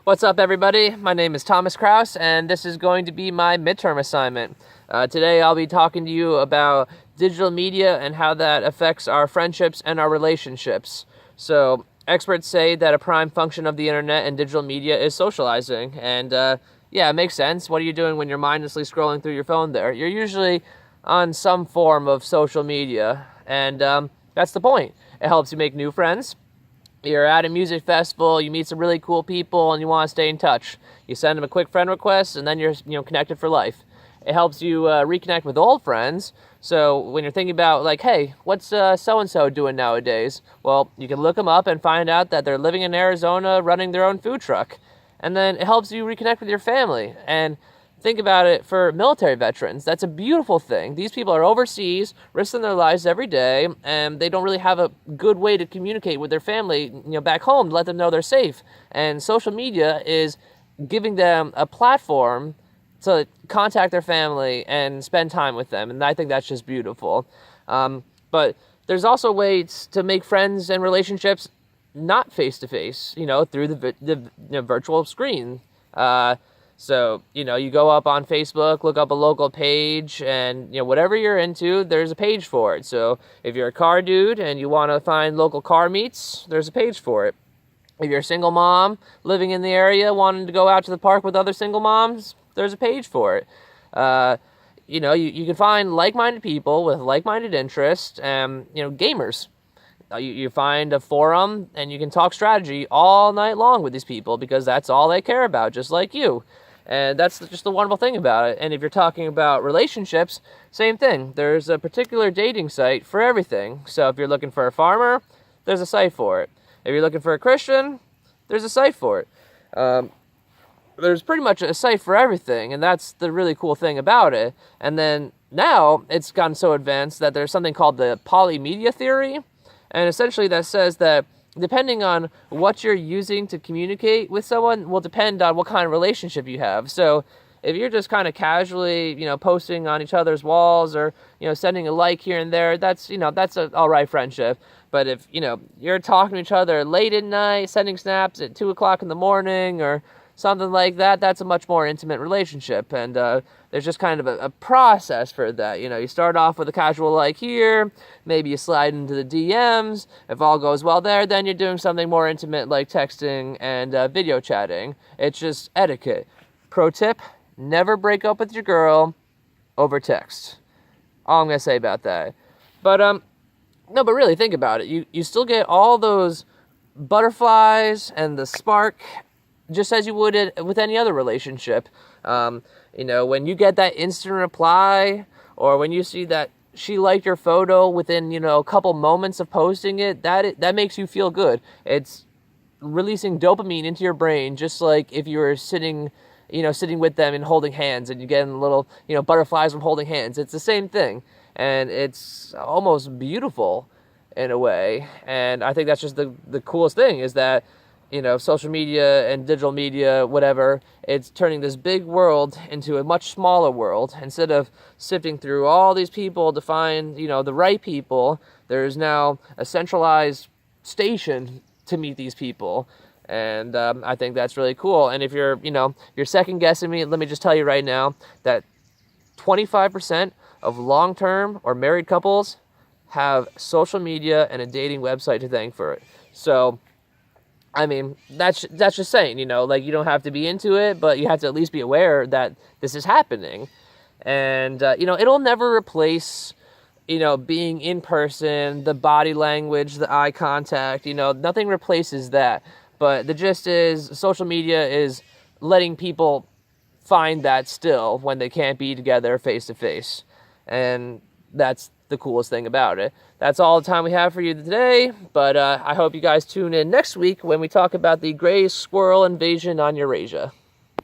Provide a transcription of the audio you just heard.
What's up, everybody? My name is Thomas Krouse, and this is going to be my midterm assignment. Today I'll be talking to you about digital media and how that affects our friendships and our relationships. So, experts say that a prime function of the internet and digital media is socializing, and yeah, it makes sense. What are you doing when you're mindlessly scrolling through your phone there? You're usually on some form of social media, and that's the point. It helps you make new friends. You're at a music festival, you meet some really cool people, and you want to stay in touch. You send them a quick friend request, and then you're connected for life. It helps you reconnect with old friends. So when you're thinking about, like, hey, what's so-and-so doing nowadays? Well, you can look them up and find out that they're living in Arizona running their own food truck. And then it helps you reconnect with your family. And think about it for military veterans. That's a beautiful thing. These people are overseas, risking their lives every day, and they don't really have a good way to communicate with their family, back home, to let them know they're safe. And social media is giving them a platform to contact their family and spend time with them. And I think that's just beautiful. But there's also ways to make friends and relationships not face-to-face, through the virtual screen. So, you go up on Facebook, look up a local page, and, whatever you're into, there's a page for it. So if you're a car dude and you want to find local car meets, there's a page for it. If you're a single mom living in the area wanting to go out to the park with other single moms, there's a page for it. You can find like-minded people with like-minded interests, gamers. You find a forum and you can talk strategy all night long with these people because that's all they care about, just like you. And that's just the wonderful thing about it. And if you're talking about relationships, same thing. There's a particular dating site for everything. So if you're looking for a farmer, there's a site for it. If you're looking for a Christian, there's a site for it. There's pretty much a site for everything, and that's the really cool thing about it. And then now it's gotten so advanced that there's something called the polymedia theory. And essentially that says that depending on what you're using to communicate with someone will depend on what kind of relationship you have. So if you're just kind of casually, posting on each other's walls or, sending a like here and there, that's an all right friendship. But if, you're talking to each other late at night, sending snaps at 2 o'clock in the morning or something like that, that's a much more intimate relationship. And there's just kind of a process for that. You start off with a casual like here, maybe you slide into the DMs. If all goes well there, then you're doing something more intimate like texting and video chatting. It's just etiquette. Pro tip, never break up with your girl over text. All I'm going to say about that. But, no, but really think about it. You still get all those butterflies and the spark just as you would with any other relationship. When you get that instant reply, or when you see that she liked your photo within, a couple moments of posting it, that makes you feel good. It's releasing dopamine into your brain, just like if you were sitting with them and holding hands, and you get little, butterflies from holding hands. It's the same thing, and it's almost beautiful in a way. And I think that's just the coolest thing is that, social media and digital media, whatever, it's turning this big world into a much smaller world. Instead of sifting through all these people to find, the right people, there's now a centralized station to meet these people. And I think that's really cool. And if you're second guessing me, let me just tell you right now that 25% of long-term or married couples have social media and a dating website to thank for it. So, I mean, that's just saying, you don't have to be into it, but you have to at least be aware that this is happening. And, it'll never replace, being in person, the body language, the eye contact, nothing replaces that. But the gist is social media is letting people find that still when they can't be together face to face. And that's the coolest thing about it. That's all the time we have for you today, but I hope you guys tune in next week when we talk about the gray squirrel invasion on Eurasia.